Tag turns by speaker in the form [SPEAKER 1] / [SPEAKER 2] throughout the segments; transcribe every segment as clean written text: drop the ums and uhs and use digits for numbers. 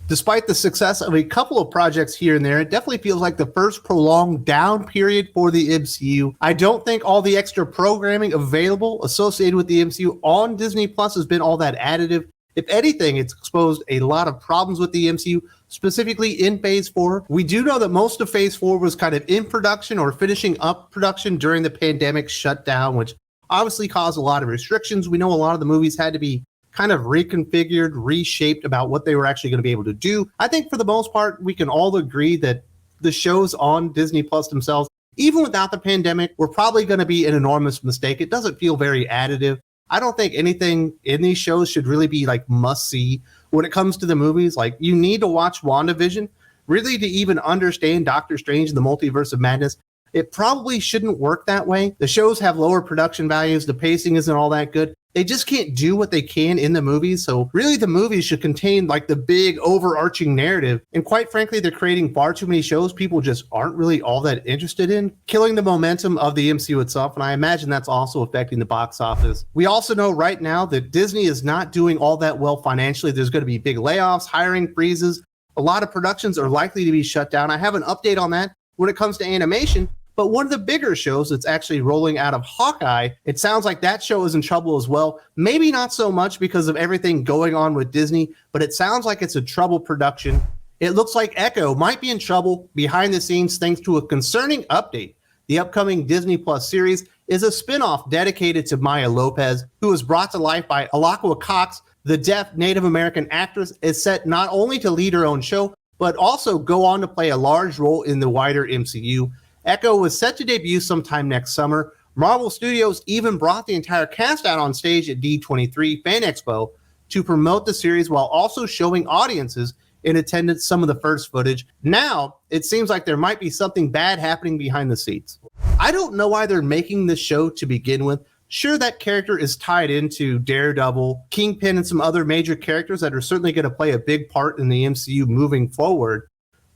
[SPEAKER 1] Despite the success of a couple of projects here and there, it definitely feels like the first prolonged down period for the MCU. I don't think all the extra programming available associated with the MCU on Disney Plus has been all that additive. If anything, it's exposed a lot of problems with the MCU, specifically in Phase 4. We do know that most of Phase 4 was kind of in production or finishing up production during the pandemic shutdown, which obviously caused a lot of restrictions. We know a lot of the movies had to be kind of reconfigured, reshaped about what they were actually going to be able to do. I think for the most part, we can all agree that the shows on Disney Plus themselves, even without the pandemic, were probably going to be an enormous mistake. It doesn't feel very additive. I don't think anything in these shows should really be like must see when it comes to the movies. Like, you need to watch WandaVision really to even understand Doctor Strange and the Multiverse of Madness. It probably shouldn't work that way. The shows have lower production values. The pacing isn't all that good. They just can't do what they can in the movies. So really the movies should contain like the big overarching narrative. And quite frankly, they're creating far too many shows people just aren't really all that interested in, killing the momentum of the MCU itself. And I imagine that's also affecting the box office. We also know right now that Disney is not doing all that well financially. There's going to be big layoffs, hiring freezes. A lot of productions are likely to be shut down. I have an update on that when it comes to animation. But one of the bigger shows that's actually rolling out of Hawkeye, it sounds like that show is in trouble as well. Maybe not so much because of everything going on with Disney, but it sounds like it's a troubled production. It looks like Echo might be in trouble behind the scenes thanks to a concerning update. The upcoming Disney Plus series is a spinoff dedicated to Maya Lopez, who was brought to life by Alaqua Cox. The deaf Native American actress is set not only to lead her own show, but also go on to play a large role in the wider MCU. Echo was set to debut sometime next summer. Marvel Studios even brought the entire cast out on stage at D23 Fan Expo to promote the series while also showing audiences in attendance some of the first footage. Now, it seems like there might be something bad happening behind the scenes. I don't know why they're making this show to begin with. Sure, that character is tied into Daredevil, Kingpin, and some other major characters that are certainly going to play a big part in the MCU moving forward.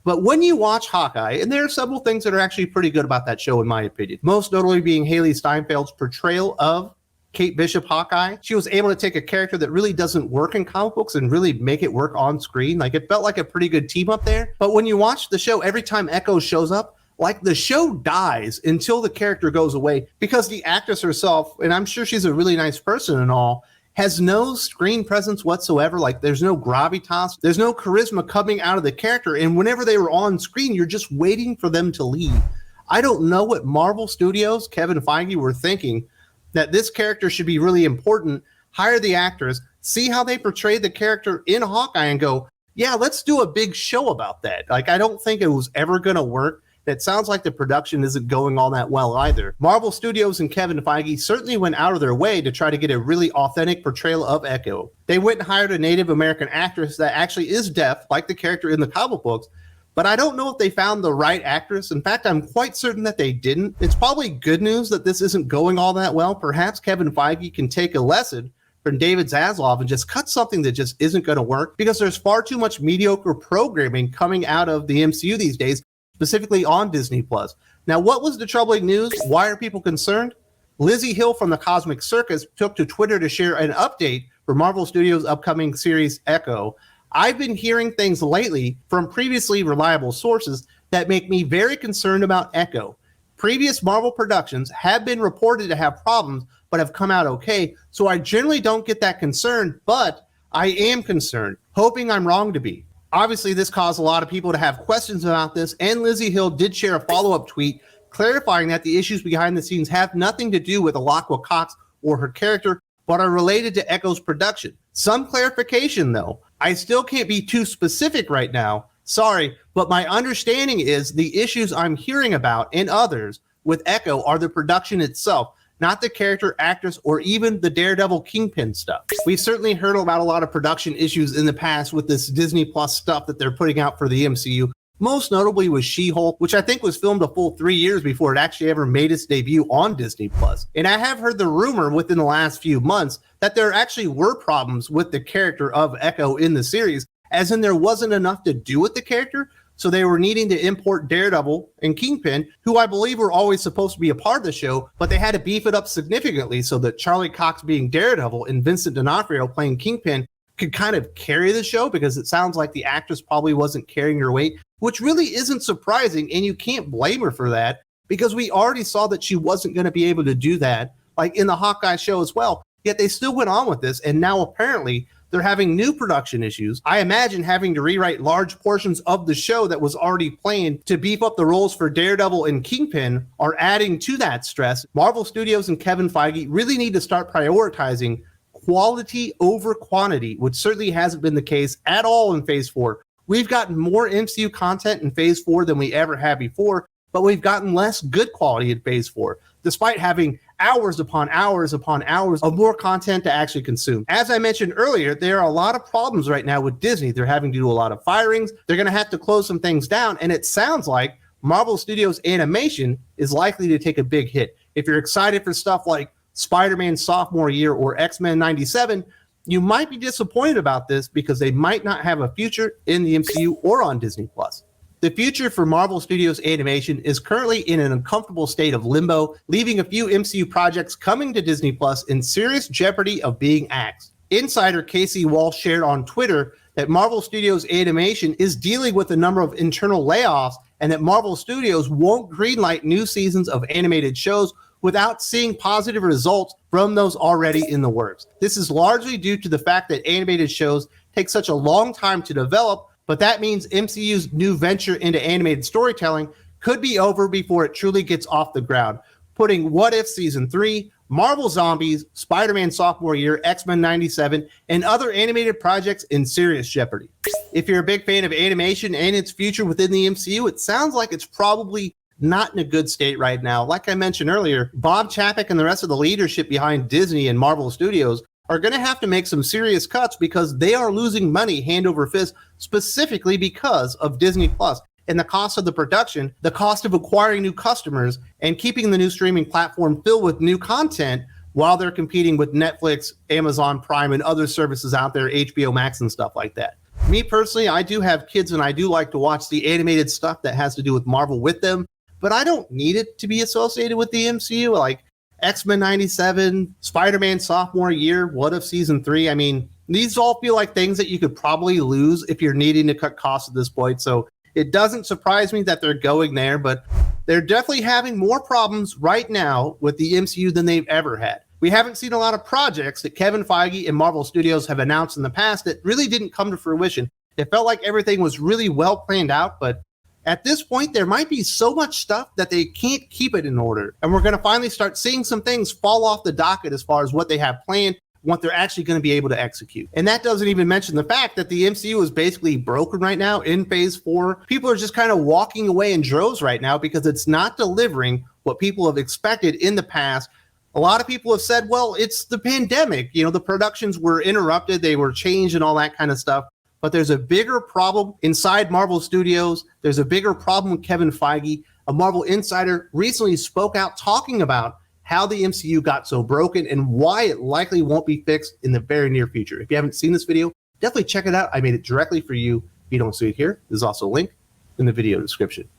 [SPEAKER 1] But when you watch Hawkeye, and there are several things that are actually pretty good about that show, in my opinion, most notably being Haley Steinfeld's portrayal of Kate Bishop Hawkeye. She was able to take a character that really doesn't work in comic books and really make it work on screen. Like, it felt like a pretty good team up there. But when you watch the show, every time Echo shows up, like, the show dies until the character goes away because the actress herself, and I'm sure she's a really nice person and all, has no screen presence whatsoever. Like, there's no gravitas, there's no charisma coming out of the character. And whenever they were on screen, you're just waiting for them to leave. I don't know what Marvel Studios, Kevin Feige, were thinking, that this character should be really important. Hire the actors, see how they portray the character in Hawkeye and go, yeah, let's do a big show about that. Like, I don't think it was ever going to work. It sounds like the production isn't going all that well either. Marvel Studios and Kevin Feige certainly went out of their way to try to get a really authentic portrayal of Echo. They went and hired a Native American actress that actually is deaf, like the character in the comic books, but I don't know if they found the right actress. In fact, I'm quite certain that they didn't. It's probably good news that this isn't going all that well. Perhaps Kevin Feige can take a lesson from David Zaslav and just cut something that just isn't going to work, because there's far too much mediocre programming coming out of the MCU these days, specifically on Disney Plus. Now, what was the troubling news? Why are people concerned? Lizzie Hill from the Cosmic Circus took to Twitter to share an update for Marvel Studios' upcoming series Echo. I've been hearing things lately from previously reliable sources that make me very concerned about Echo. Previous Marvel productions have been reported to have problems, but have come out okay, so I generally don't get that concerned, but I am concerned, hoping I'm wrong to be. Obviously, this caused a lot of people to have questions about this, and Lizzie Hill did share a follow-up tweet clarifying that the issues behind the scenes have nothing to do with Alaqua Cox or her character, but are related to Echo's production. Some clarification, though. I still can't be too specific right now. Sorry, but my understanding is the issues I'm hearing about and others with Echo are the production itself, not the character, actress, or even the Daredevil Kingpin stuff. We've certainly heard about a lot of production issues in the past with this Disney Plus stuff that they're putting out for the MCU. Most notably was She-Hulk, which I think was filmed a full 3 years before it actually ever made its debut on Disney Plus. And I have heard the rumor within the last few months that there actually were problems with the character of Echo in the series, as in there wasn't enough to do with the character, so they were needing to import Daredevil and Kingpin, who I believe were always supposed to be a part of the show, but they had to beef it up significantly so that Charlie Cox being Daredevil and Vincent D'Onofrio playing Kingpin could kind of carry the show, because it sounds like the actress probably wasn't carrying her weight, which really isn't surprising, and you can't blame her for that, because we already saw that she wasn't going to be able to do that, like in the Hawkeye show as well. Yet they still went on with this, and now apparently they're having new production issues. I imagine having to rewrite large portions of the show that was already planned to beef up the roles for Daredevil and Kingpin are adding to that stress. Marvel Studios and Kevin Feige really need to start prioritizing quality over quantity, which certainly hasn't been the case at all in Phase 4. We've gotten more MCU content in Phase 4 than we ever have before, but we've gotten less good quality in Phase 4, despite having hours upon hours upon hours of more content to actually consume. As I mentioned earlier, there are a lot of problems right now with Disney. They're having to do a lot of firings. They're going to have to close some things down, and it sounds like Marvel Studios animation is likely to take a big hit. If you're excited for stuff like Spider-Man sophomore year or X-Men 97, you might be disappointed about this, because they might not have a future in the MCU or on Disney+. The future for Marvel Studios animation is currently in an uncomfortable state of limbo, leaving a few MCU projects coming to Disney Plus in serious jeopardy of being axed. Insider Casey Walsh shared on Twitter that Marvel Studios animation is dealing with a number of internal layoffs, and that Marvel Studios won't greenlight new seasons of animated shows without seeing positive results from those already in the works. This is largely due to the fact that animated shows take such a long time to develop, but that means MCU's new venture into animated storytelling could be over before it truly gets off the ground, putting What If Season 3, Marvel Zombies, Spider-Man Sophomore Year, X-Men 97, and other animated projects in serious jeopardy. If you're a big fan of animation and its future within the MCU, it sounds like it's probably not in a good state right now. Like I mentioned earlier, Bob Chapek and the rest of the leadership behind Disney and Marvel Studios are going to have to make some serious cuts, because they are losing money hand over fist, specifically because of Disney Plus and the cost of the production, the cost of acquiring new customers, and keeping the new streaming platform filled with new content while they're competing with Netflix, Amazon Prime, and other services out there, HBO Max and stuff like that. Me personally, I do have kids, and I do like to watch the animated stuff that has to do with Marvel with them, but I don't need it to be associated with the MCU. Like X-Men 97, Spider-Man Sophomore Year, What If Season 3. I mean, these all feel like things that you could probably lose if you're needing to cut costs at this point. So it doesn't surprise me that they're going there, but they're definitely having more problems right now with the MCU than they've ever had. We haven't seen a lot of projects that Kevin Feige and Marvel Studios have announced in the past that really didn't come to fruition. It felt like everything was really well planned out, but at this point, there might be so much stuff that they can't keep it in order. And we're going to finally start seeing some things fall off the docket as far as what they have planned, what they're actually going to be able to execute. And that doesn't even mention the fact that the MCU is basically broken right now in Phase 4. People are just kind of walking away in droves right now because it's not delivering what people have expected in the past. A lot of people have said, well, it's the pandemic. You know, the productions were interrupted, they were changed and all that kind of stuff. But there's a bigger problem inside Marvel Studios. There's a bigger problem with Kevin Feige. A Marvel insider recently spoke out talking about how the MCU got so broken and why it likely won't be fixed in the very near future. If you haven't seen this video, definitely check it out. I made it directly for you. If you don't see it here, there's also a link in the video description.